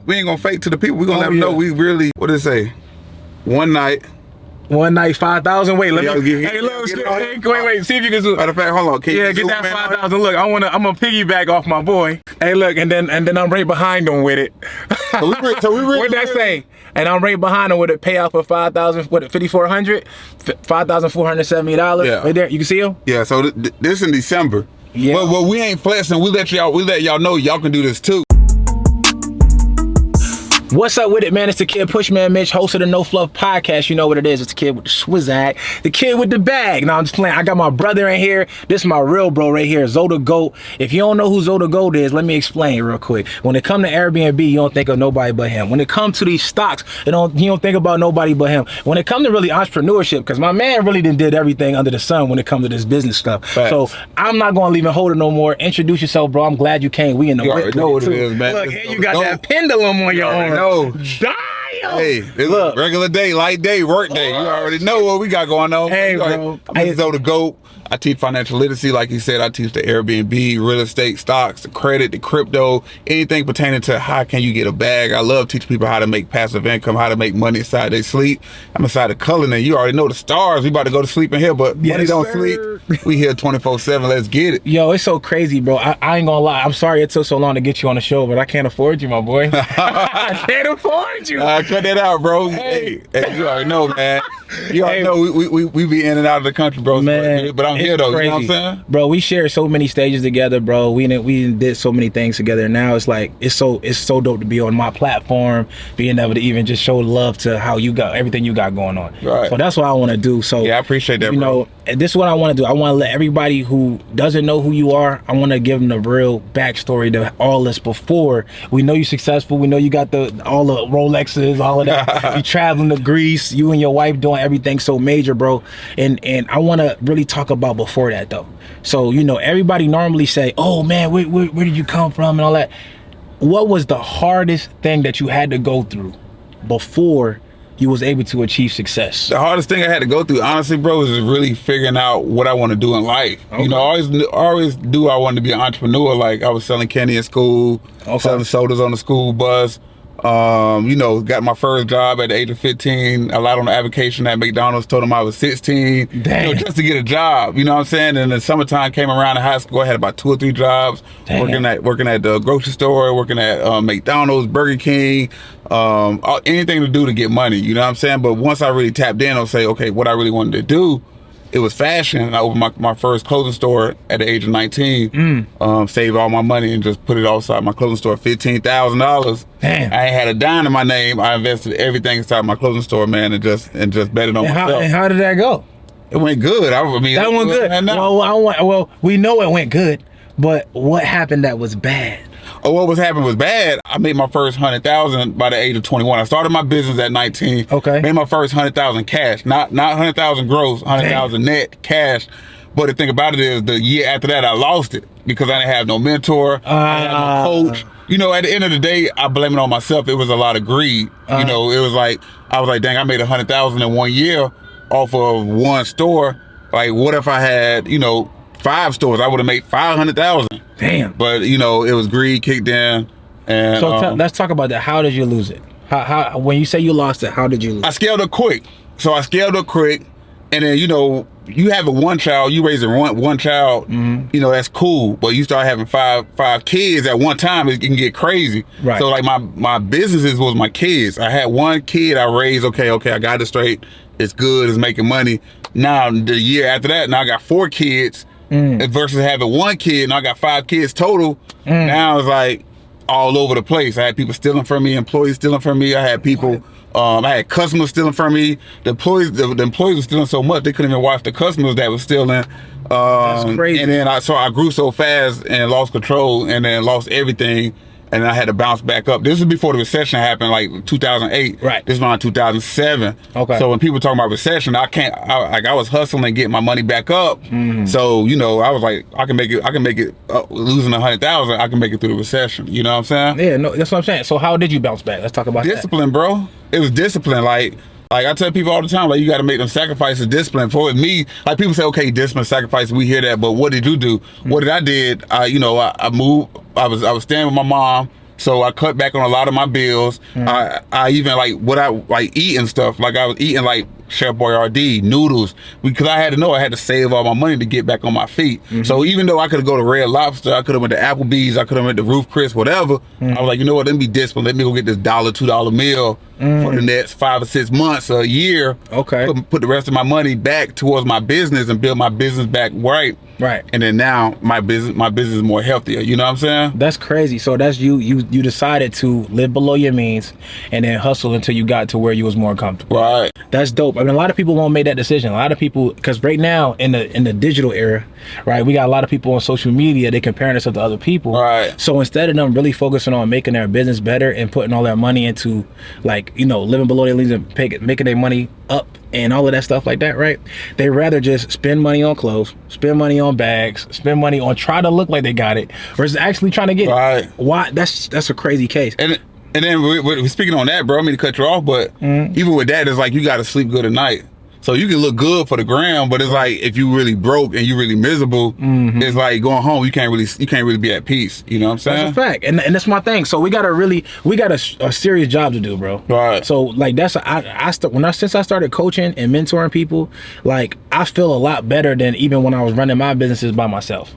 We ain't gonna fake to the people. We gonna let them know we really, what did it say? One night, 5,000. Wait, let me. Hey, look, wait. See if you can zoom. Matter of fact, hold on. Get that 5,000. Look, I'm gonna piggyback off my boy. Hey, look, and then I'm right behind him with it. So we really. What'd that say? And I'm right behind him with a payout for 5,000. What? $5,400. $5,470. Yeah. Right there. You can see him. Yeah. So this in December. Yeah. Well, we ain't flexing. We let y'all know y'all can do this too. What's up with it, man? It's the kid Pushmanmitch, host of the No Fluff podcast. You know what it is. It's the kid with the swizzag, the kid with the bag. Now I'm just playing. I got my brother in here. This is my real bro right here, Zoe the Goat. If you don't know who Zoe the Goat is, let me explain real quick. When it comes to Airbnb, you don't think of nobody but him. When it comes to these stocks, you don't think about nobody but him. When it comes to really entrepreneurship, because my man really did everything under the sun when it comes to this business stuff. Facts. So I'm not going to leave it hold it no more. Introduce yourself, bro. I'm glad you came. We in the You already know what it is, man. Look, here you got that pendulum on your arm. No. Damn! Hey, it's a regular day, light day, work day. You already know what we got going on. Hey, bro. I'm Zoe the Goat. I teach financial literacy, like you said. I teach the Airbnb, real estate, stocks, the credit, the crypto, anything pertaining to how can you get a bag. I love teaching people how to make passive income, how to make money inside their sleep. I'm inside of Cullinan. You already know the stars. We about to go to sleep in here, but money don't sleep. We here 24/7. Let's get it. Yo, it's so crazy, bro. I ain't gonna lie. I'm sorry it took so long to get you on the show, but I can't afford you, my boy. I can't afford you. Cut that out, bro. Hey, you already know, man. You already know we be in and out of the country, bro. Man, but I'm here though. Crazy. You know what I'm saying? Bro, we shared so many stages together, bro. We did so many things together. Now it's like it's so dope to be on my platform, being able to even just show love to how you got everything you got going on. Right. So that's what I want to do. So yeah, I appreciate that. You know, this is what I want to do. I want to let everybody who doesn't know who you are, I want to give them the real backstory to all this before. We know you're successful. We know you got all the Rolexes, all of that. You traveling to Greece. You and your wife doing everything so major, bro. And I want to really talk about before that though. So, you know, everybody normally say, oh man, where did you come from and all that. What was the hardest thing that you had to go through before you was able to achieve success? The hardest thing I had to go through, honestly, bro, is really figuring out what I want to do in life. Okay. You know, I always knew I wanted to be an entrepreneur. Like I was selling candy in school, selling sodas on the school bus. You know, got my first job at the age of 15. A lot on the application at McDonald's, told them I was 16. Damn. You know, just to get a job. You know what I'm saying? And the summertime came around in high school. I had about 2 or 3 jobs. Damn. Working at the grocery store, working at McDonald's, Burger King, anything to do to get money. You know what I'm saying? But once I really tapped in, I'll say, okay, what I really wanted to do, it was fashion. And I opened my first clothing store at the age of 19. Saved all my money and just put it outside my clothing store, $15,000. Damn. I ain't had a dime in my name. I invested everything inside my clothing store, man, and just bet it on myself. And how did that go? It went good. I mean, that went good. Well, we know it went good, but what happened that was bad? Oh, what was happening was bad. I made my first $100,000 by the age of 21. I started my business at 19. Okay. Made my first $100,000 cash, not $100,000 gross, $100,000 net cash. But the thing about it is, the year after that, I lost it because I didn't have no mentor. I didn't have no coach. You know, at the end of the day, I blame it on myself. It was a lot of greed. You know, it was like I was like, dang, I made $100,000 in 1 year off of one store. Like, what if I had, you know, 5 stores? I would have made $500,000. Damn. But you know, it was greed kicked in. And so let's talk about that. How did you lose it? How when you say you lost it, how did you lose it? I scaled up quick. So I scaled up quick, and then, you know, you have one child, you raising one child, you know, that's cool. But you start having five kids at one time, it can get crazy. Right. So like my businesses was my kids. I had one kid I raised, okay, I got it straight. It's good, it's making money. Now the year after that, now I got 4 kids. Versus having 1 kid, and I got 5 kids total. Now it's like all over the place. I had people stealing from me, employees stealing from me. I had people, I had customers stealing from me. The employees were stealing so much they couldn't even watch the customers that were stealing. That's crazy. And then I grew so fast and lost control, and then lost everything. And I had to bounce back up. This is before the recession happened, like 2008. Right. This was around 2007. Okay. So when people talk about recession, I was hustling and getting my money back up. So, you know, I was like, I can make it losing 100,000. I can make it through the recession. You know what I'm saying? Yeah, no, that's what I'm saying. So how did you bounce back? Let's talk about discipline, bro. It was discipline. Like I tell people all the time, like, you got to make them sacrifices. Discipline. For me, like, people say, okay, discipline, sacrifice, we hear that, but what did you do? What did I did? I moved. I was staying with my mom, So I cut back on a lot of my bills. I even like what I like eating stuff. Like I was eating like Chef Boyardee, noodles, because I had to know I had to save all my money to get back on my feet. So even though I could go to Red Lobster, I could have went to Applebee's, I could have went to Roof Chris, whatever. I was like, you know what? Let me be disciplined. Let me go get this $1, $2 meal for the next 5 or 6 months, a year. Okay. Put the rest of my money back towards my business and build my business back right. Right. And then now my business is more healthier. You know what I'm saying? That's crazy. So that's you decided to live below your means and then hustle until you got to where you was more comfortable. Right. That's dope. I mean, a lot of people won't make that decision. A lot of people, because right now in the digital era, right, we got a lot of people on social media, they comparing themselves to other people. Right. So instead of them really focusing on making their business better and putting all their money into, like, you know, living below their means and making their money up and all of that stuff like that, right? They rather just spend money on clothes, spend money on bags, spend money on try to look like they got it versus actually trying to get it. Why? That's a crazy case. And then we're speaking on that, bro. I mean to cut you off, but even with that, it's like you got to sleep good at night. So you can look good for the gram, but it's like if you really broke and you really miserable, it's like going home. You can't really be at peace. You know what I'm saying? That's a fact, and that's my thing. So we got a serious job to do, bro. Right. So like since I started coaching and mentoring people, like I feel a lot better than even when I was running my businesses by myself.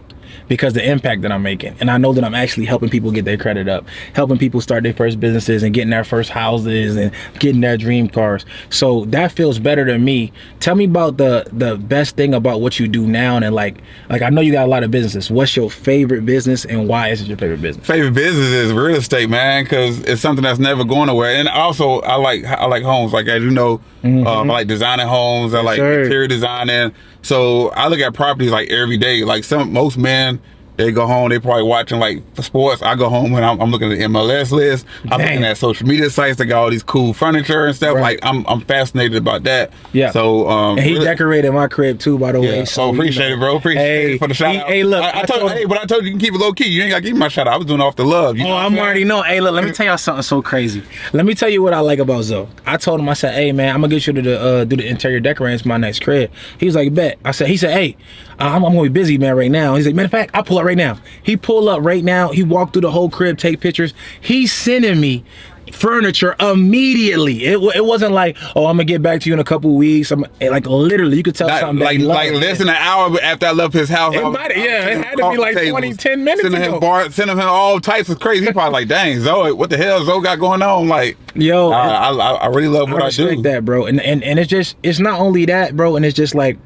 Because the impact that I'm making, and I know that I'm actually helping people get their credit up, helping people start their first businesses and getting their first houses and getting their dream cars. So that feels better to me. Tell me about the best thing about what you do now, and like I know you got a lot of businesses. What's your favorite business and why is it your favorite business? Favorite business is real estate, man, because it's something that's never going nowhere. And also I like homes. Like, as you know, I like designing homes. I like interior designing. So I look at properties like every day. Like most men, they go home, they probably watching like for sports. I go home and I'm looking at the MLS list. I'm looking at social media sites that got all these cool furniture and stuff. Like I'm fascinated about that. Yeah. So and he decorated my crib too, by the way. So appreciate it, bro. Appreciate it for the shout out. Hey, look, I told you you can keep it low key. You ain't gotta give me my shout out. I was doing it off the love. You know I'm already know. Hey, look, let me tell y'all something so crazy. Let me tell you what I like about Zoe. I told him, I said, hey man, I'm gonna get you to do the interior decorating for my next crib. He was like, bet. He said, hey, I'm gonna be busy, man, right now. He's like, matter of fact, I'll pull up right now. He pull up right now. He walked through the whole crib, take pictures. He's sending me furniture immediately. It wasn't like, oh, I'm gonna get back to you in a couple of weeks. I'm like literally, you could tell something like less than an hour after I left his house. It had to be like 10 minutes ago. Sending him all types of crazy. He probably like, dang, Zoe, what the hell Zoe got going on? Like, yo, I really love what I do. I respect that, bro. And it's not only that, bro. And it's just like,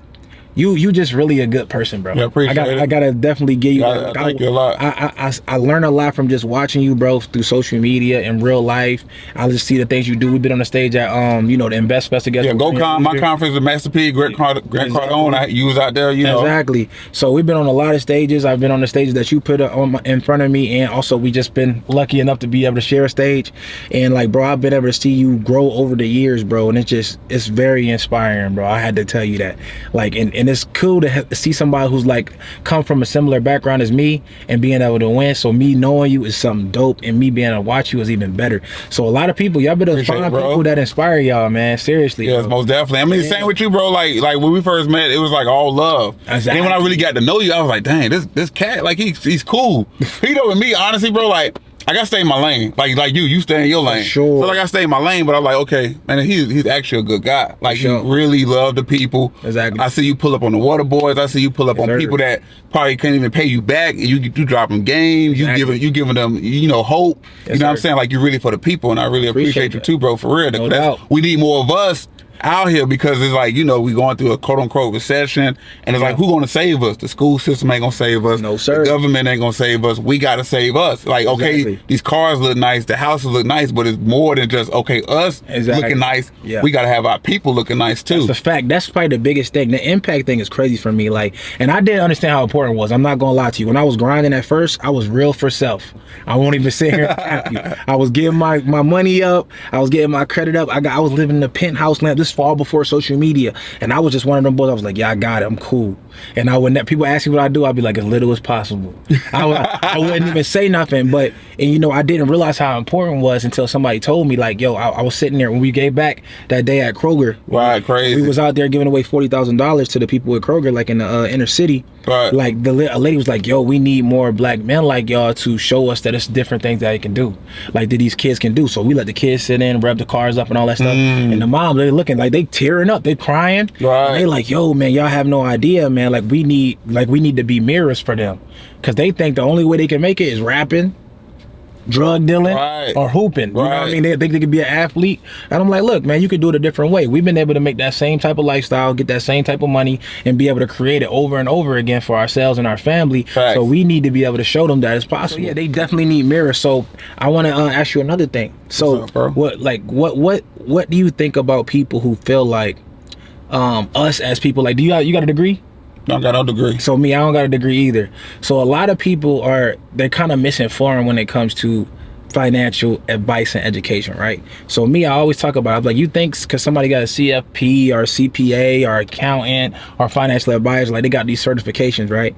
you just really a good person, bro. Yeah, appreciate it. I gotta definitely give you that. Thank you a lot. I learn a lot from just watching you, bro, through social media and real life. I just see the things you do. We've been on the stage at the Invest Fest together. Yeah, GoCon, my conference is Master P, Grant Cardone. You was out there, you know. Exactly. So we've been on a lot of stages. I've been on the stages that you put in front of me, and also we just been lucky enough to be able to share a stage. And like, bro, I've been able to see you grow over the years, bro, and it's very inspiring, bro. I had to tell you that. Like, and it's cool to see somebody who's like come from a similar background as me and being able to win. So me knowing you is something dope, and me being able to watch you is even better. So a lot of people, y'all better find people that inspire y'all, man. Seriously. Yes, most definitely. I mean, same with you, bro. Like when we first met, it was like all love. Exactly. And then when I really got to know you, I was like, dang, this cat, like he's cool. You know, with me, honestly, bro, like I gotta stay in my lane. Like you stay in your lane. Sure. So like I stay in my lane, but I'm like, okay, man, he's actually a good guy. Like you really love the people. Exactly. I see you pull up on the water boys. I see you pull up on people that probably can't even pay you back. You drop them games. You giving them hope. You know what I'm saying? Like you're really for the people, and I really appreciate you too, bro. For real. No doubt. We need more of us out here, because it's like, we going through a quote-unquote recession, and it's like, who gonna save us? The school system ain't gonna save us. No, sir. The government ain't gonna save us. We gotta save us. Like, okay, these cars look nice, the houses look nice, but it's more than just, okay, us looking nice. Yeah. We gotta have our people looking nice too. That's the fact. That's probably the biggest thing. The impact thing is crazy for me. Like, and I didn't understand how important it was. I'm not gonna lie to you. When I was grinding at first, I was real for self. I won't even sit here and cap you. I was getting my money up. I was getting my credit up. I was living in a penthouse land. This fall before social media, and I was just one of them boys. I was like, yeah, I got it, I'm cool. And people ask me what I do, I'd be like, as little as possible. I wouldn't even say nothing. But, and you know, I didn't realize how important it was until somebody told me, like, yo, I was sitting there when we gave back that day at Kroger. Right, crazy. We was out there giving away $40,000 to the people at Kroger, like in the inner city. Right. Like a lady was like, yo, we need more black men like y'all to show us that it's different things that they can do, like that these kids can do. So we let the kids sit in, rev the cars up and all that stuff. And the mom, they looking like they tearing up, they crying. Right. And they like, yo, man, y'all have no idea, man. Like we need to be mirrors for them, because they think the only way they can make it is rapping, drug dealing, right, or hooping. You know what I right. mean? They think they could be an athlete. And I'm like, look, man, you could do it a different way. We've been able to make that same type of lifestyle, get that same type of money, and be able to create it over and over again for ourselves and our family. Facts. So we need to be able to show them that it's possible. So yeah, they definitely need mirrors. So I want to ask you another thing. So what do you think about people who feel like us as people, like, you got a degree? I got no degree. So I don't got a degree either. So a lot of people they're kind of misinformed when it comes to financial advice and education, right? So I always talk about, I'm like, you think because somebody got a CFP or CPA or accountant or financial advisor, like they got these certifications, right?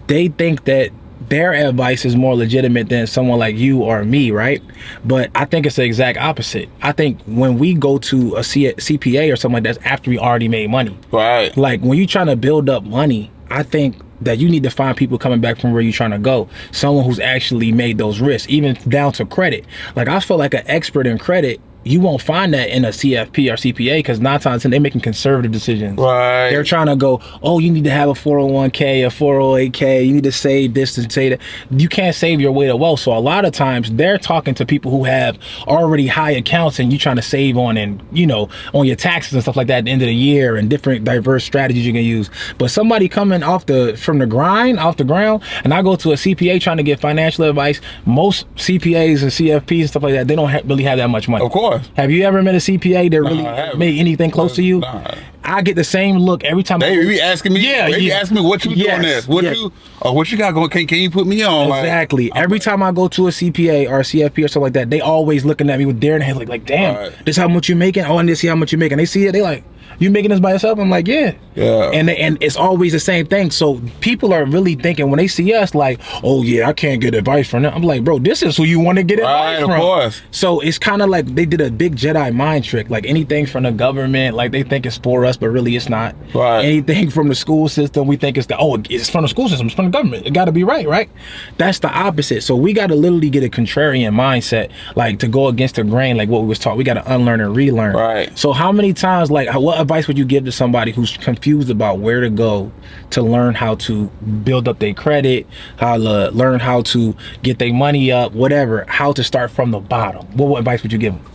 They think that their advice is more legitimate than someone like you or me, right? But I think it's the exact opposite. I think when we go to a CPA or something like that, that's after we already made money. Right. Like when you're trying to build up money, I think that you need to find people coming back from where you're trying to go. Someone who's actually made those risks, even down to credit. Like I feel like an expert in credit, you won't find that in a CFP or CPA, because 9 times out of 10 they're making conservative decisions. Right. They're trying to go, oh, you need to have a 401k, a 408k, you need to save this and say that. You can't save your way to wealth. So a lot of times they're talking to people who have already high accounts, and you trying to save on, and you know, on your taxes and stuff like that at the end of the year, and different diverse strategies you can use. But somebody coming from the ground, and I go to a CPA trying to get financial advice, most CPAs and CFPs and stuff like that, they don't really have that much money. Of course. Have you ever met a CPA that really made anything close to you? Nah. I get the same look every time. They be asking me, asking me what you doing this, what you got going, can you put me on? Exactly. Like, every time I go to a CPA or a CFP or something like that, they always looking at me with their head like damn, this how much you making? Oh, I need to see how much you making. They see it, they like, you making this by yourself? I'm like, yeah. And it's always the same thing. So people are really thinking when they see us like, oh yeah, I can't get advice from them. I'm like, bro, this is who you want to get advice from. Of course. So it's kind of like they did a big Jedi mind trick. Like anything from the government, like they think it's for us, but really it's not. Right. Anything from the school system, we think it's it's from the school system, it's from the government. It got to be right? That's the opposite. So we got to literally get a contrarian mindset, like to go against the grain, like what we was taught. We got to unlearn and relearn. Right. So how many times, like, what advice would you give to somebody who's confused about where to go to learn how to build up their credit, how to learn how to get their money up, whatever, how to start from the bottom? What advice would you give them?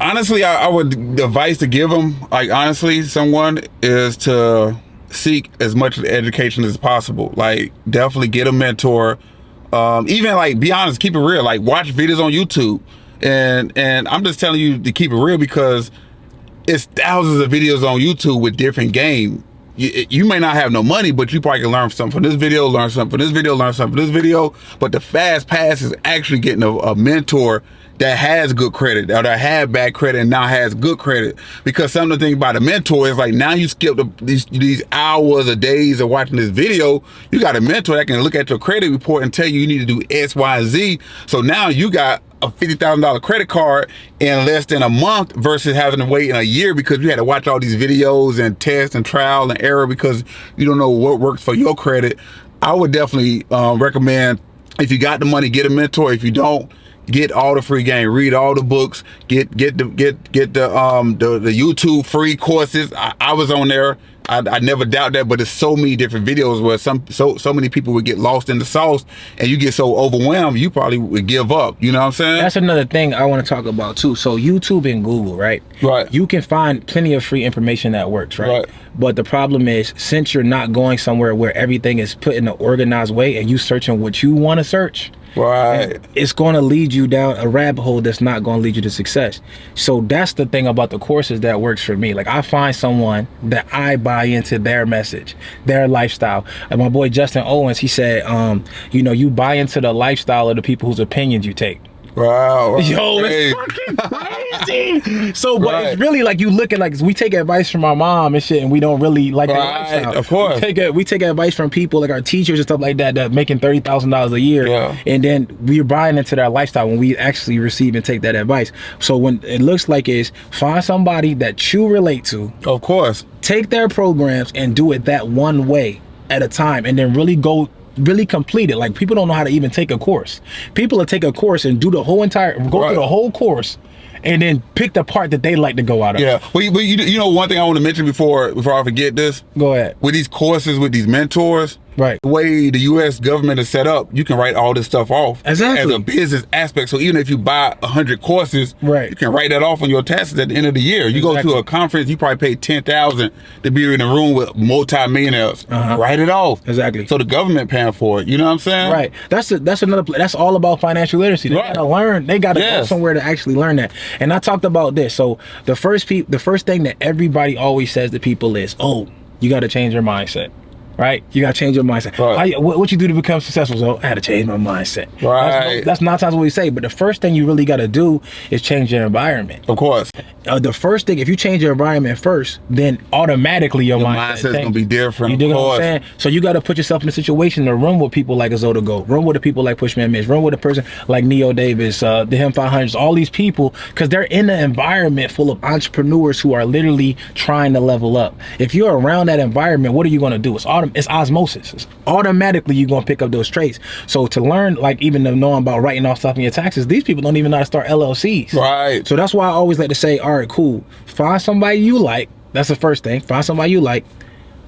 Honestly, I would advice to give them, like honestly, someone is to seek as much education as possible. Like definitely get a mentor. Even like be honest, keep it real. Like watch videos on YouTube, and I'm just telling you to keep it real because it's thousands of videos on YouTube with different game. You may not have no money, but you probably can learn something from this video, learn something from this video, learn something from this video. But the fast pass is actually getting a mentor that has good credit, or that had bad credit and now has good credit. Because some of the thing about a mentor is like, now you skip these hours or days of watching this video. You got a mentor that can look at your credit report and tell you need to do X, Y, and Z. So now you got a $50,000 credit card in less than a month versus having to wait in a year because you had to watch all these videos and test and trial and error because you don't know what works for your credit. I would definitely recommend, if you got the money, get a mentor. If you don't, get all the free game, read all the books, get the YouTube free courses. I was on there. I never doubt that, but there's so many different videos where so many people would get lost in the sauce, and you get so overwhelmed, you probably would give up. You know what I'm saying? That's another thing I want to talk about too. So YouTube and Google, right? Right. You can find plenty of free information that works, right? But the problem is, since you're not going somewhere where everything is put in an organized way and you searching what you want to search, right, it's going to lead you down a rabbit hole that's not going to lead you to success. So that's the thing about the courses that works for me. Like I find someone that I buy into their message, their lifestyle. And my boy Justin Owens, he said, you know, you buy into the lifestyle of the people whose opinions you take. Wow. Yo, it's fucking crazy. crazy. So, but it's really like you looking like we take advice from our mom and shit, and we don't really like that lifestyle. Of course, we take advice from people like our teachers and stuff like that that making $30,000 a year, and then we're buying into their lifestyle when we actually receive and take that advice. So when it looks like is find somebody that you relate to. Of course, take their programs and do it that one way at a time, and then really complete it. Like people don't know how to even take a course. People will take a course and do the whole through the whole course, and then pick the part that they like to go out of. Yeah. Well, you know, one thing I want to mention before I forget this. Go ahead. With these courses, with these mentors, right? The way the U.S. government is set up, you can write all this stuff off as a business aspect. So even if you buy 100 courses, right, you can write that off on your taxes at the end of the year. You go to a conference, you probably pay $10,000 to be in a room with multi-millionaires. Write it off. Exactly. So the government paying for it. You know what I'm saying? Right. That's another. That's all about financial literacy. They gotta learn. They gotta go somewhere to actually learn that. And I talked about this. So the first thing that everybody always says to people is, "Oh, you got to change your mindset." Right? You gotta change your mindset. Right. What you do to become successful? So I had to change my mindset. Right. That's not times what we say, but the first thing you really gotta do is change your environment. Of course. The first thing, if you change your environment first, then automatically your mindset's gonna be different. You dig what I'm saying? So you gotta put yourself in a situation to run with people like Azoda Go, run with the people like Pushmanmitch, run with a person like Neo Davis, the Him 500s, all these people, because they're in an environment full of entrepreneurs who are literally trying to level up. If you're around that environment, what are you gonna do? It's osmosis. It's automatically you're gonna pick up those traits. So to learn, like even to know about writing off stuff in your taxes, these people don't even know how to start LLCs. Right. So that's why I always like to say, all right, cool. Find somebody you like. That's the first thing. Find somebody you like.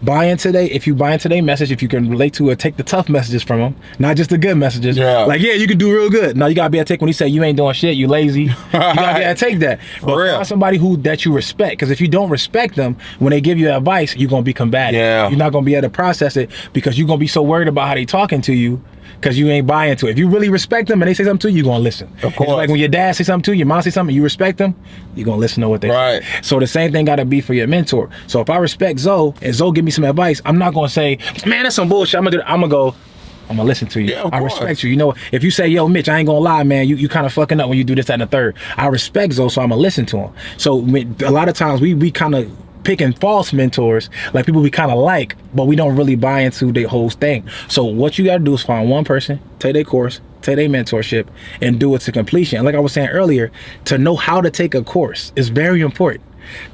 Buy into if you buy into their message, if you can relate to it, take the tough messages from them, not just the good messages. Yeah. Like, yeah, you can do real good. No, you gotta be able to take when he say you ain't doing shit, you lazy. You gotta be able to take that. But find somebody that you respect, because if you don't respect them, when they give you advice, you're gonna be combative. Yeah. You're not gonna be able to process it because you're gonna be so worried about how they talking to you, because you ain't buying to it. If you really respect them and they say something to you, you're gonna listen. Of course. It's like when your dad say something to you, your mom say something, you respect them, you're gonna listen to what they say. So the same thing gotta be for your mentor. So if I respect Zoe and Zoe give me some advice, I'm not gonna say, man, that's some bullshit. I'm gonna listen to you. Yeah, I respect you. You know, if you say, yo, Mitch, I ain't gonna lie, man, you kind of fucking up when you do this, that, and the third. I respect Zoe, so I'm gonna listen to him. So a lot of times we kind of picking false mentors, like people we kind of like, but we don't really buy into the whole thing. So what you got to do is find one person, take their course, take their mentorship, and do it to completion. And like I was saying earlier, to know how to take a course is very important.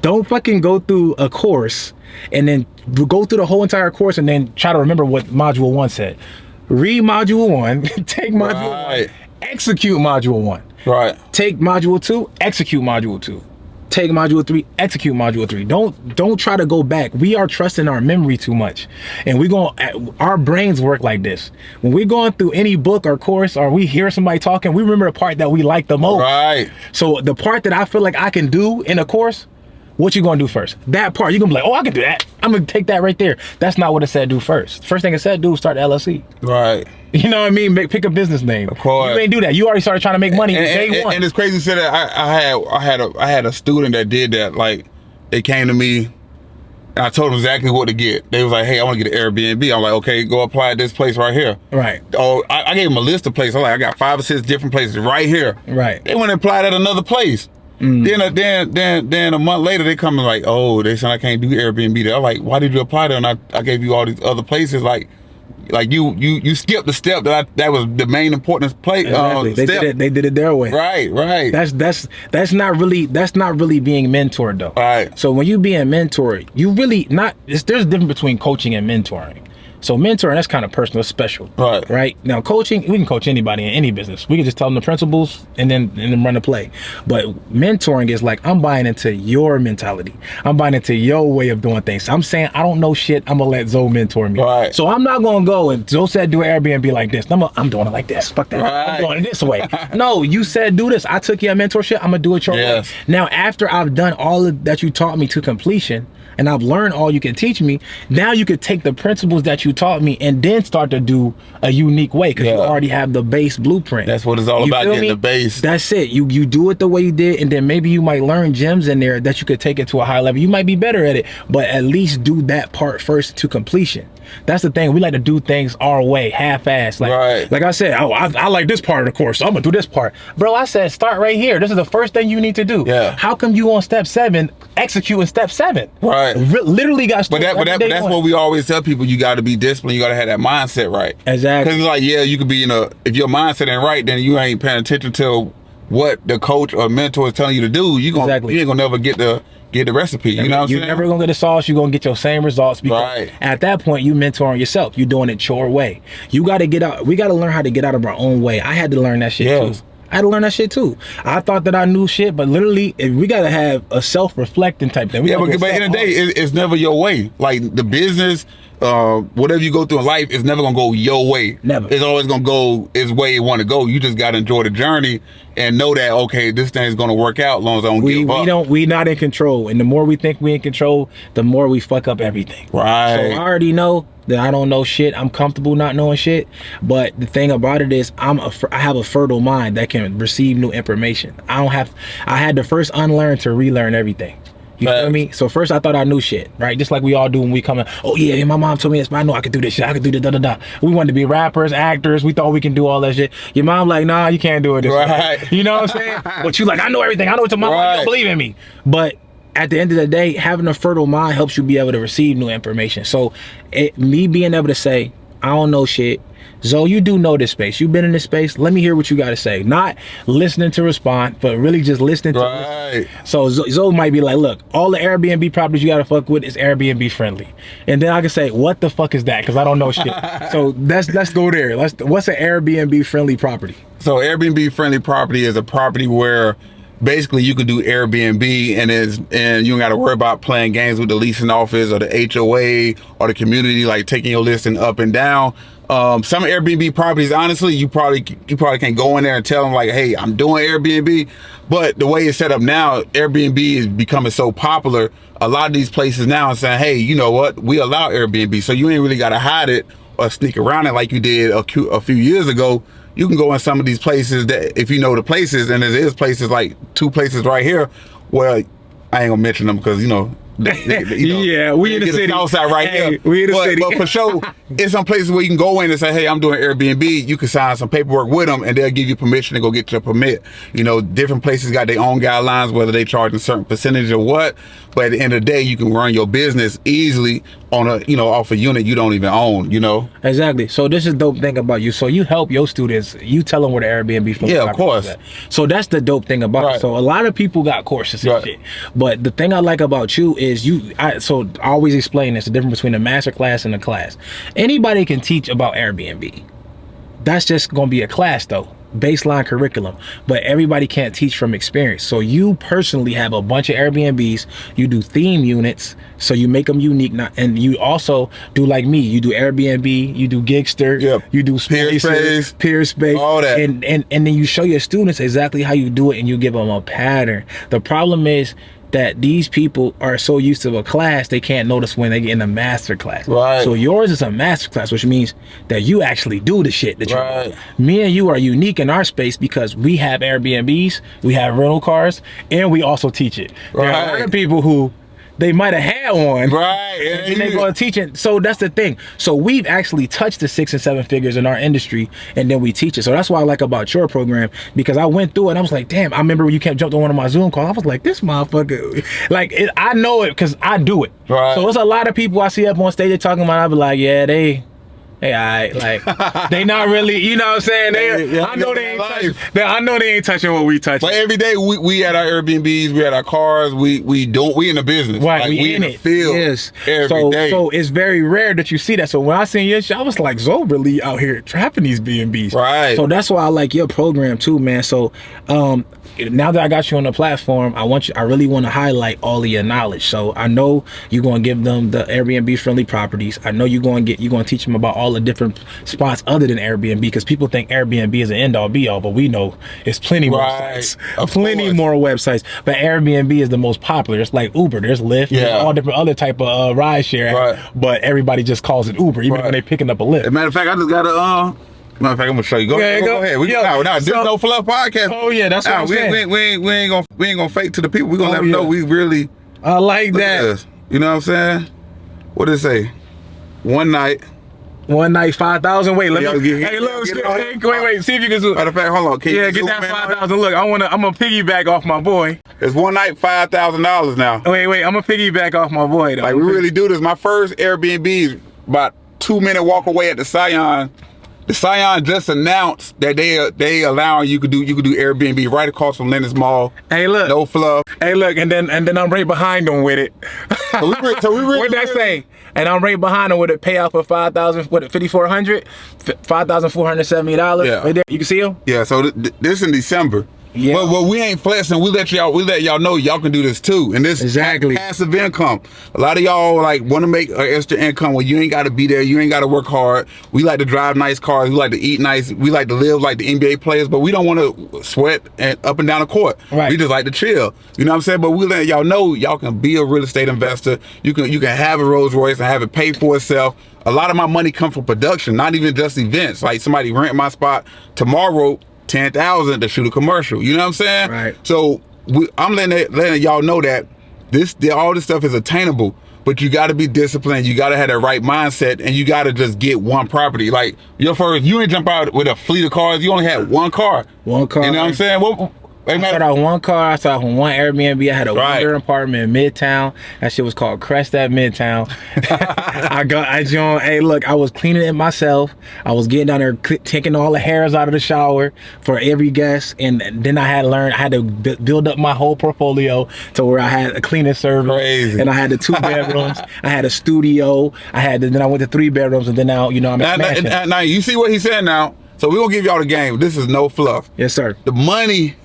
Don't fucking go through a course and then go through the whole entire course and then try to remember what module 1 said. Read module 1, take module 1, execute module 1. Right. Take module 2, execute module 2. Take module 3, execute module 3. Don't try to go back. We are trusting our memory too much, and our brains work like this. When we're going through any book or course, or we hear somebody talking, we remember the part that we like the most. Right. So the part that I feel like I can do in a course, what you gonna do first? That part, you're gonna be like, oh, I can do that. I'm gonna take that right there. That's not what it said do first. First thing it said do, start the LLC. Right. You know what I mean? Pick a business name. Of course. You ain't do that. You already started trying to make money day one. And it's crazy to say that I had a student that did that. Like, they came to me and I told them exactly what to get. They was like, hey, I want to get an Airbnb. I'm like, okay, go apply at this place right here. Right. Oh, I gave them a list of places. I'm like, I got 5 or 6 different places right here. Right. They went and applied at another place. Then a month later, they come and like, oh, they said I can't do Airbnb. They're like, why did you apply there? And I gave you all these other places. Like you skipped the step that was the main important place. Exactly. They did it their way. Right. That's not really being mentored though. Right. So when you being mentored, you really there's a difference between coaching and mentoring. So mentoring, that's kind of personal, it's special. Right. Now coaching, we can coach anybody in any business. We can just tell them the principles and then run the play. But mentoring is like, I'm buying into your mentality. I'm buying into your way of doing things. I'm saying, I don't know shit. I'm gonna let Zoe mentor me. Right. So I'm not gonna go and Zoe said do an Airbnb like this. I'm doing it like this. Fuck that. Right. I'm doing it this way. No, you said do this. I took your mentorship. I'm gonna do it your way. Now, after I've done all of that you taught me to completion, and I've learned all you can teach me, now you could take the principles that you you taught me, and then start to do a unique way because you already have the base blueprint. That's what it's all about, getting the base. That's it. You do it the way you did, and then maybe you might learn gems in there that you could take it to a high level. You might be better at it, but at least do that part first to completion. That's the thing. We like to do things our way, half-assed. Like I said, I like this part of the course, so I'm gonna do this part. Bro, I said start right here. This is the first thing you need to do. How come you on step 7 executing step 7? Literally got started. But that's what we always tell people. You got to be disciplined. You got to have that mindset right. Exactly. Because it's like, you could be if your mindset ain't right, then you ain't paying attention to what the coach or mentor is telling you to do. You ain't gonna never get the recipe. You know what I'm saying? You're never gonna get the sauce. You're gonna get your same results because at that point you mentoring yourself. You're doing it your way. You got to get out. We got to learn how to get out of our own way. I had to learn that shit too. I had to learn that shit too. I thought that I knew shit, but literally, we gotta have a self-reflecting type thing. But at the end of the day, it's never your way. Like the business, whatever you go through in life, it's never gonna go your way. Never. It's always gonna go its way you want to go. You just gotta enjoy the journey and know that this thing's gonna work out as long as I don't give up. We not in control, and the more we think we in control, the more we fuck up everything. Right. So I already know that I don't know shit. I'm comfortable not knowing shit. But the thing about it is, I have a fertile mind that can receive new information. I had to first unlearn to relearn everything. You feel me? So first I thought I knew shit, right? Just like we all do when we come in. Oh yeah, my mom told me this, but I know I could do this shit. I could do the da-da-da. We wanted to be rappers, actors. We thought we can do all that shit. Your mom like, nah, you can't do it this way. You know what I'm saying? But you like, I know everything. I know what your mom like, don't believe in me. But at the end of the day, having a fertile mind helps you be able to receive new information. So me being able to say, I don't know shit. Zoe, you do know this space. You've been in this space. Let me hear what you got to say. Not listening to respond, but really just listening to listen. So Zoe might be like, look, all the Airbnb properties you got to fuck with is Airbnb friendly. And then I can say, what the fuck is that? Because I don't know shit. So let's go there. What's an Airbnb friendly property? So Airbnb friendly property is a property where basically you can do Airbnb and you don't got to worry about playing games with the leasing office or the HOA or the community, like taking your listing up and down. Some Airbnb properties, honestly, you probably can't go in there and tell them like, hey, I'm doing Airbnb. But the way it's set up now, Airbnb is becoming so popular. A lot of these places now are saying, hey, you know what? We allow Airbnb. So you ain't really got to hide it or sneak around it like you did a few years ago. You can go in some of these places that, if you know the places, and there is places like 2 places right here where I ain't gonna mention them because we in the city. Outside right here. We in the city. But for sure, it's some places where you can go in and say, hey, I'm doing Airbnb. You can sign some paperwork with them and they'll give you permission to go get your permit. Different places got their own guidelines, whether they charge a certain percentage or what. But at the end of the day, you can run your business easily on off a unit you don't even own, Exactly. So this is the dope thing about you. So you help your students, you tell them where the Airbnb from. Yeah, of course. So that's the dope thing about it. So a lot of people got courses and shit. But the thing I like about you is I always explain this, the difference between a master class and a class. Anybody can teach about Airbnb. That's just gonna be a class though. Baseline curriculum, but everybody can't teach from experience. So you personally have a bunch of Airbnbs, you do theme units, so you make them unique, and you also do like me, you do Airbnb, you do Gigster, you do Peer Space, all that, and then you show your students exactly how you do it and you give them a pattern. The problem is that these people are so used to a class, they can't notice when they get in a master class. So yours is a master class, which means that you actually do the shit that you do. Me and you are unique in our space because we have Airbnbs, we have rental cars, and we also teach it. There are other people who they might have had one, and they go to teach it. So that's the thing. So we've actually touched the 6 and 7 figures in our industry, and then we teach it. So that's what I like about your program, because I went through it and I was like, damn, I remember when you kept jumping on one of my Zoom calls, I was like, this motherfucker, I know it because I do it. So it's a lot of people I see up on stage, they talking about, I be like, yeah, they they not really, you know what I'm saying? I know they ain't touching what we touch. But every day we at our Airbnbs, we at our cars, we in the business. Right, we in the field. Every day. So it's very rare that you see that. So when I seen your shit, I was like, Zoe really out here trapping these B&Bs. So that's why I like your program too, man. So now that I got you on the platform, I really want to highlight all of your knowledge. So I know you're going to give them the Airbnb friendly properties. I know you're going to teach them about all all the different spots other than Airbnb, because people think Airbnb is an end all be all, but we know it's plenty more sites, plenty more websites. But Airbnb is the most popular. It's like Uber. There's Lyft. There's all different other type of ride share, but everybody just calls it Uber, even when they picking up a Lyft. As a matter of fact, I just got a matter of fact, I'm gonna show you. Go ahead. We this no fluff podcast. Oh yeah, that's what I'm saying. We ain't gonna fake to the people. We gonna let them know we really. I like that. You know what I'm saying? What did it say? One night, 5,000. Wait, let me. Hey, look. Wait. See if you can zoom. Matter of fact, hold on. Get that 5,000. Look, I'm gonna piggyback off my boy. It's one night, $5,000 now. Wait. I'm gonna piggyback off my boy though. Like we really do this. My first Airbnb is about 2-minute walk away at the Scion. The Scion just announced that they allowing you could do Airbnb right across from Lennox Mall. Hey, look. No fluff. Hey, look, and then I'm right behind them with it. So we really, what'd that say? And I'm right behind them with it. Pay out for $5,470. Yeah. Right there. You can see them. Yeah. So this in December. Yeah. Well, we ain't flexing. We let y'all know y'all can do this too. And this passive income. A lot of y'all like want to make extra income where you ain't got to be there. You ain't got to work hard. We like to drive nice cars. We like to eat nice. We like to live like the NBA players, but we don't want to sweat up and down the court. Right. We just like to chill. You know what I'm saying? But we let y'all know y'all can be a real estate investor. You can have a Rolls Royce and have it pay for itself. A lot of my money comes from production, not even just events. Like somebody rent my spot tomorrow. 10,000 to shoot a commercial. You know what I'm saying? Right. So I'm letting y'all know that all this stuff is attainable, but you got to be disciplined. You got to have the right mindset, and you got to just get one property. Like you ain't jump out with a fleet of cars. You only had one car. One car. You know what I'm saying? I started out with one car. I started with one Airbnb. I had a one-bedroom apartment in Midtown. That shit was called Crest at Midtown. I joined. Hey, look, I was cleaning it myself. I was getting down there, taking all the hairs out of the shower for every guest, and then I had to build up my whole portfolio to where I had a cleaning service. Crazy. And I had the 2 bedrooms. I had a studio. Then I went to 3 bedrooms, and then now I'm at mansion. Now you see what he said now. So we're gonna give y'all the game. This is no fluff. Yes, sir. The money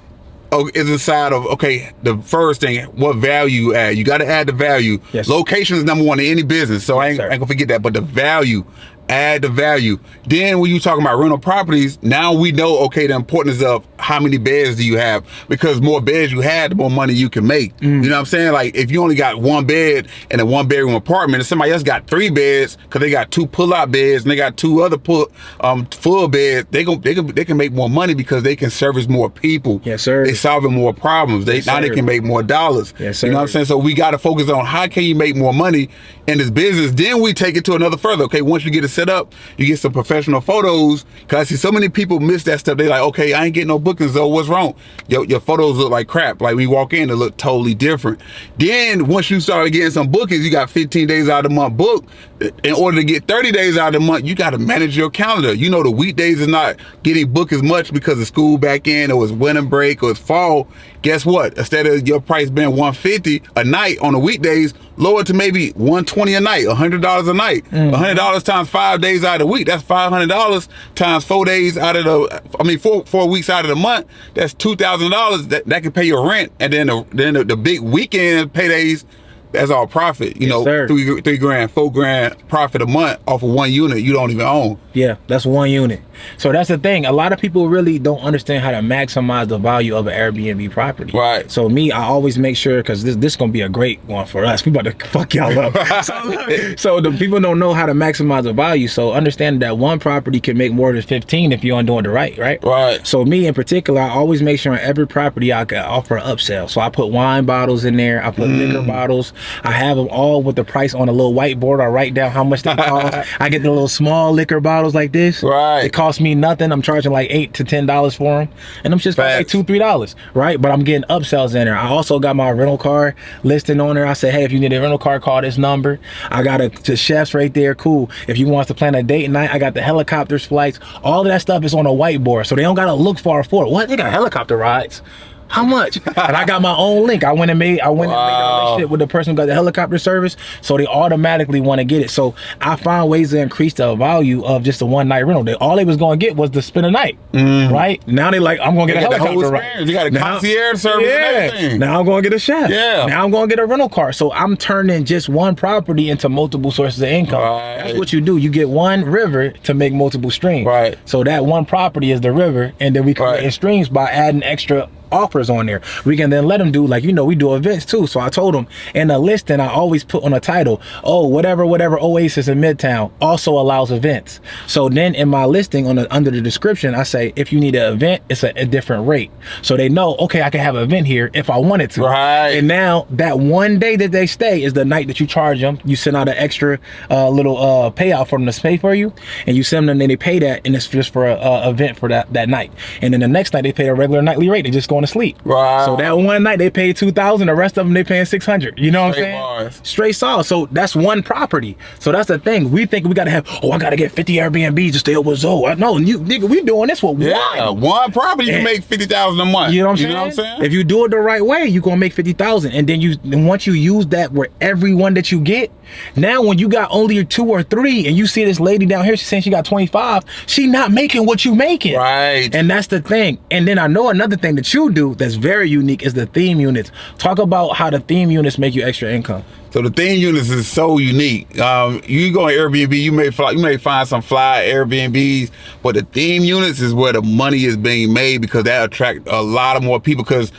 is inside of, the first thing, what value you add. You got to add the value. Yes. Location is number one in any business, so I ain't gonna forget that, but the value. Add the value. Then when you talking about rental properties, now we know, the importance of how many beds do you have, because more beds you have, the more money you can make. You know what I'm saying? Like if you only got 1 bed in a 1-bedroom apartment, and somebody else got 3 beds because they got 2 pull-out beds and they got 2 other full beds, they can make more money because they can service more people. Yes, sir. They solving more problems. They can make more dollars. Yes, sir. You know what I'm saying? So we got to focus on how can you make more money in this business. Then we take it to another further. Once you get it set up, you get some professional photos, because I see so many people miss that stuff. They like, I ain't getting no bookings though. What's wrong? Your photos look like crap. Like when you walk in, they look totally different. Then once you start getting some bookings, you got 15 days out of the month booked. In order to get 30 days out of the month, you got to manage your calendar. You know the weekdays is not getting booked as much because of school back in, or it's winter break, or it's fall. Guess what? Instead of your price being $150 a night on the weekdays, lower to maybe $120 a night, $100 a night. $100 times 5 days out of the week, that's $500 times 4 days out of the, 4 weeks out of the month, that's $2,000 that can pay your rent. And then the big weekend paydays, that's all profit. You know, sir. $3 grand, $4 grand profit a month off of 1 unit you don't even own. Yeah, that's 1 unit. So that's the thing. A lot of people really don't understand how to maximize the value of an Airbnb property. Right. So me, I always make sure, because this gonna be a great one for us. We about to fuck y'all up. So the people don't know how to maximize the value. So understand that one property can make more than 15 if you're doing the right. Right. So me in particular, I always make sure on every property I can offer an upsell. So I put wine bottles in there. I put liquor bottles. I have them all with the price on a little whiteboard. I write down how much they cost. I get the little small liquor bottles like this. Right. It costs me nothing. I'm charging like $8 to $10 for them, and I'm just like $2-3, right? But I'm getting upsells in there. I also got my rental car listing on there. I say, hey, if you need a rental car, call this number. I got the chefs right there. Cool. If you want us to plan a date night, I got the helicopters flights. All of that stuff is on a whiteboard, so they don't gotta look far for it. What? They got helicopter rides. How much? And I got my own link. I went and made a relationship with the person who got the helicopter service, so they automatically want to get it. So I found ways to increase the value of just a one night rental. All they was going to get was to spend a night, right? Now they like, I'm going to get a helicopter ride. You got a concierge service and everything. Now I'm going to get a chef. Yeah. Now I'm going to get a rental car. So I'm turning just one property into multiple sources of income. Right. That's what you do. You get one river to make multiple streams. Right. So that one property is the river, and then we create streams by adding extra offers on there. We can then let them do, like, you know, we do events too. So I told them in the listing, I always put on a title, oh, whatever Oasis in Midtown also allows events. So then in my listing under the description, I say, if you need an event, it's a different rate. So they know, okay, I can have an event here if I wanted to. Right. And now that one day that they stay is the night that you charge them. You send out an extra little payout for them to pay for you, and you send them, and then they pay that, and it's just for a event for that night. And then the next night they pay a regular nightly rate. They just go to sleep. Right. So that one night they paid $2,000. The rest of them they paying $600. You know what I'm saying? Bars. Straight sauce. So that's one property. So that's the thing. We think we gotta have. Oh, I gotta get 50 Airbnbs to stay up with Zoe. No, you nigga, we doing this with one property. You can make $50,000 a month. You know what I'm saying? If you do it the right way, you gonna make $50,000. And then once you use that where everyone that you get, now when you got only 2 or 3, and you see this lady down here, she's saying she got 25. She not making what you making. Right. And that's the thing. And then I know another thing that you do that's very unique is the theme units. Talk about how the theme units make you extra income. So the theme units is so unique. You go on Airbnb, you may find some fly Airbnbs, but the theme units is where the money is being made, because that attract a lot of more people. Because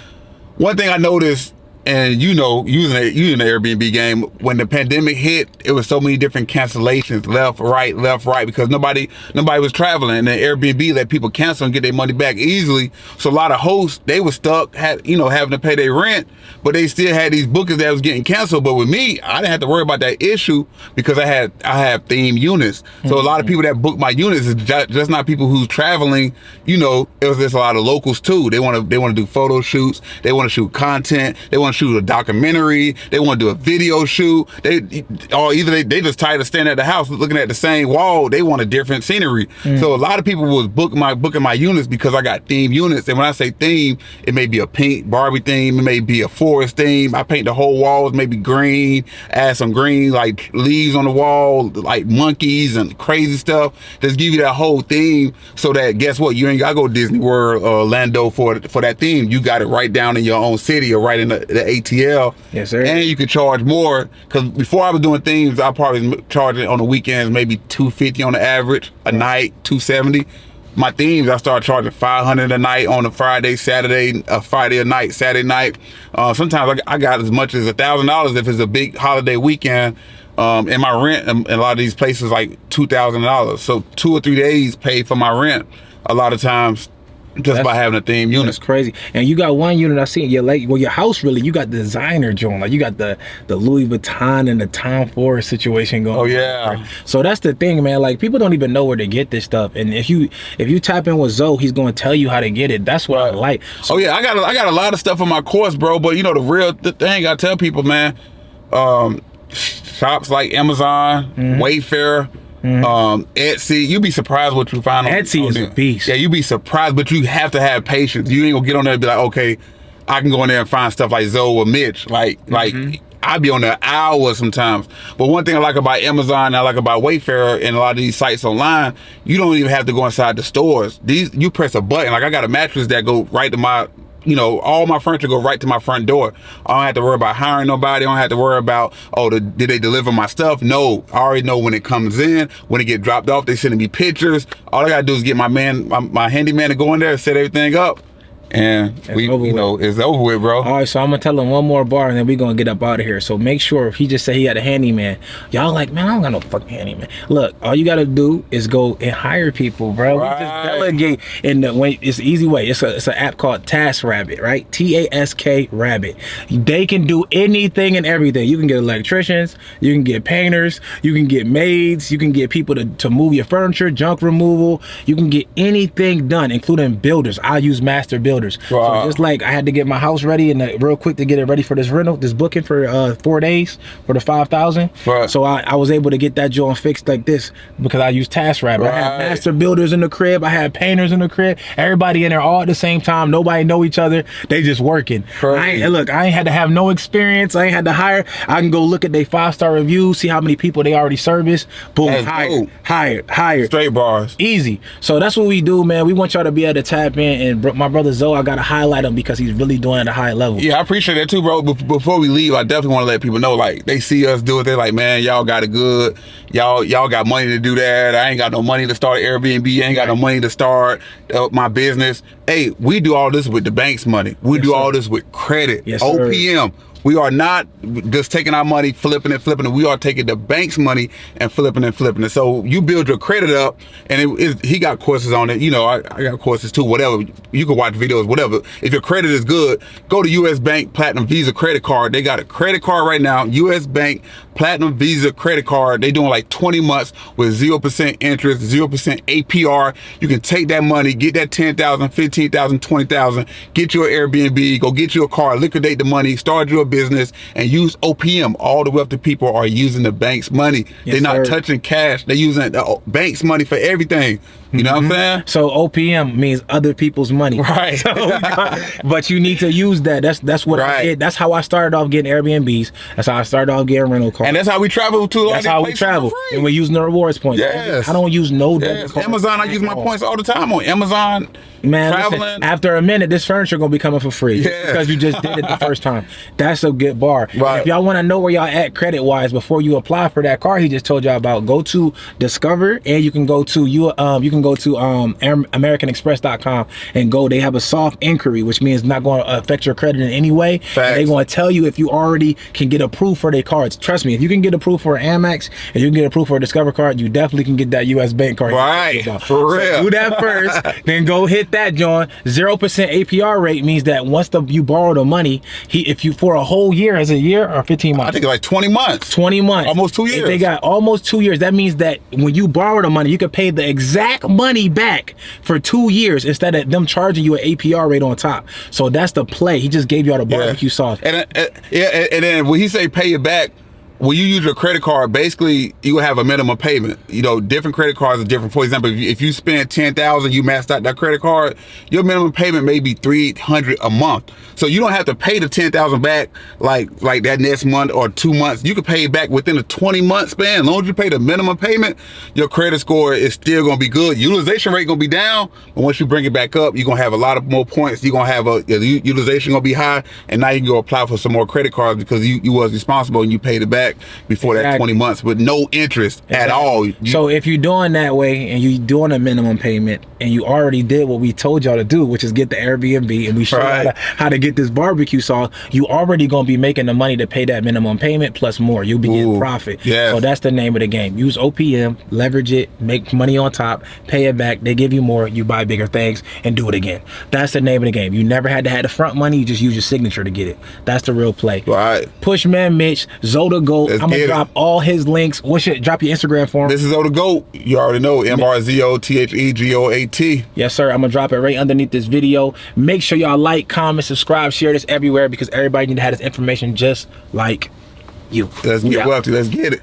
one thing I noticed, and you know, using the Airbnb game, when the pandemic hit, it was so many different cancellations, left, right, because nobody was traveling, and the Airbnb let people cancel and get their money back easily. So a lot of hosts, they were stuck, having to pay their rent, but they still had these bookings that was getting canceled. But with me, I didn't have to worry about that issue because I have theme units. So a lot of people that book my units is just not people who's traveling. You know, there's a lot of locals too. They want to do photo shoots. They want to shoot content. They want to shoot a documentary. They want to do a video shoot. They just tired of standing at the house looking at the same wall. They want a different scenery. So a lot of people was booking my units because I got theme units. And when I say theme, it may be a pink Barbie theme. It may be a forest theme. I paint the whole walls maybe green, add some green like leaves on the wall, like monkeys and crazy stuff. Just give you that whole theme, so that, guess what, you ain't gotta go to Disney World or Orlando for that theme. You got it right down in your own city or right in the ATL. Yes, sir. And you can charge more, because before I was doing themes, I probably was charging on the weekends maybe $250 on the average a night, $270. My themes, I started charging $500 a night on a Friday, Saturday, Friday a night, Saturday night. Sometimes I got as much as $1,000 if it's a big holiday weekend. And my rent in a lot of these places like $2,000. So 2 or 3 days paid for my rent a lot of times, just by having a theme unit. That's crazy. And you got one unit I seen, your house really, you got designer joint. Like you got the Louis Vuitton and the Tom Ford situation going on. Oh yeah. So that's the thing, man. Like people don't even know where to get this stuff. And if you tap in with Zoe, he's gonna tell you how to get it. That's what I like. So, oh yeah, I got a lot of stuff on my course, bro. But you know the thing I tell people, man, shops like Amazon, Wayfair, Etsy, you'd be surprised what you find on Etsy is a beast. Yeah, you'd be surprised, but you have to have patience. You ain't gonna get on there and be like, okay, I can go in there and find stuff like Zoe or Mitch. Like I'd be on there hours sometimes. But one thing I like about Amazon, I like about Wayfair and a lot of these sites online, you don't even have to go inside the stores. You press a button. Like I got a mattress that go right to my, all my furniture go right to my front door. I don't have to worry about hiring nobody. I don't have to worry about, did they deliver my stuff? No, I already know when it comes in, when it get dropped off, they sending me pictures. All I gotta do is get my handyman to go in there and set everything up. And it's over with, bro. All right, so I'm gonna tell him one more bar and then we're gonna get up out of here. So make sure, if he just said he had a handyman, y'all like, man, I don't got no fucking handyman. Look, all you gotta do is go and hire people, bro. Right. We just delegate. And it's an easy way. It's an app called TaskRabbit, right? TASK Rabbit. They can do anything and everything. You can get electricians, you can get painters, you can get maids, you can get people to move your furniture, junk removal. You can get anything done, including builders. I use Master Builders. builders. Wow. So just like I had to get my house ready and real quick to get it ready for this rental, this booking for 4 days for the 5,000. Right. So I was able to get that joint fixed like this because I use TaskRabbit. I had master builders in the crib. I had painters in the crib. Everybody in there all at the same time. Nobody know each other. They just working. I ain't had to have no experience. I ain't had to hire. I can go look at their 5-star reviews, see how many people they already service. Boom, hired. Straight bars. Easy. So that's what we do, man. We want y'all to be able to tap in. And my brother Zoe, I gotta highlight him because he's really doing it at a high level. Yeah, I appreciate that too, bro. Before we leave, I definitely want to let people know, like, they see us do it. They're like, man, y'all got it good. Y'all got money to do that. I ain't got no money to start Airbnb. I ain't got no money to start my business. Hey, we do all this with the bank's money. We do all this with credit. Yes, OPM. We are not just taking our money, flipping it. We are taking the bank's money and flipping it. So you build your credit up, and he got courses on it. You know, I got courses too, whatever. You can watch videos, whatever. If your credit is good, go to US Bank Platinum Visa credit card. They got a credit card right now, US Bank Platinum Visa credit card. They doing like 20 months with 0% interest, 0% APR. You can take that money, get that 10,000, 15,000, 20,000, get your Airbnb, go get you a car, liquidate the money, start your business, and use OPM. All the wealthy people are using the bank's money. They're not touching cash. They're using the bank's money for everything. You know what I'm saying? So OPM means other people's money. Right. So, but you need to use that. That's what I did. That's how I started off getting Airbnbs. That's how I started off getting rental cars. And that's how we travel to a lot of That's how we travel. And we're using the rewards points. Yes. I don't use no debit card. Amazon, I use my points all the time on Amazon. Man, traveling. Listen, after a minute, this furniture gonna be coming for free because you just did it the first time. That's a good bar. Right. If y'all want to know where y'all at credit wise before you apply for that car he just told y'all about, go to Discover, and you can go to AmericanExpress.com and go. They have a soft inquiry, which means not going to affect your credit in any way. They're going to tell you if you already can get approved for their cards. Trust me, if you can get approved for an Amex and you can get approved for a Discover card, you definitely can get that US Bank card. Right, for real. So do that first, then go hit that joint. 0% APR rate means that once you borrow the money, if you for a whole year, as a year or 15 months? I think like 20 months. 20 months. Almost 2 years. If they got almost 2 years. That means that when you borrow the money, you can pay the exact money back for 2 years instead of them charging you an APR rate on top. So that's the play. He just gave you all the barbecue sauce. And then when he say pay it back, when you use your credit card, basically you have a minimum payment. You know, different credit cards are different. For example, if you spend $10,000, you maxed out that credit card, your minimum payment may be $300 a month. So you don't have to pay the $10,000 back like that next month or 2 months. You can pay it back within a 20-month span. As long as you pay the minimum payment, your credit score is still gonna be good. Utilization rate gonna be down, but once you bring it back up, you're gonna have a lot of more points. You're gonna have your utilization gonna be high, and now you can go apply for some more credit cards because you was responsible and you paid it back before that 20 months with no interest at all. So if you're doing that way and you're doing a minimum payment and you already did what we told y'all to do, which is get the Airbnb, and we showed you how to get this barbecue sauce, you already gonna be making the money to pay that minimum payment plus more. You'll be getting profit. So that's the name of the game. Use OPM, leverage it, make money on top, pay it back. They give you more, you buy bigger things and do it again. That's the name of the game. You never had to have the front money, you just use your signature to get it. That's the real play. Pushmanmitch, Zoda Goat. I'm gonna drop all his links. Drop your Instagram for him. This is Zoda Goat. You already know, MRZOTHEGOAT. Yes, sir. I'm gonna drop it right underneath this video. Make sure y'all like, comment, subscribe, share this everywhere because everybody need to have this information just like you. Let's get wealthy. Let's get it.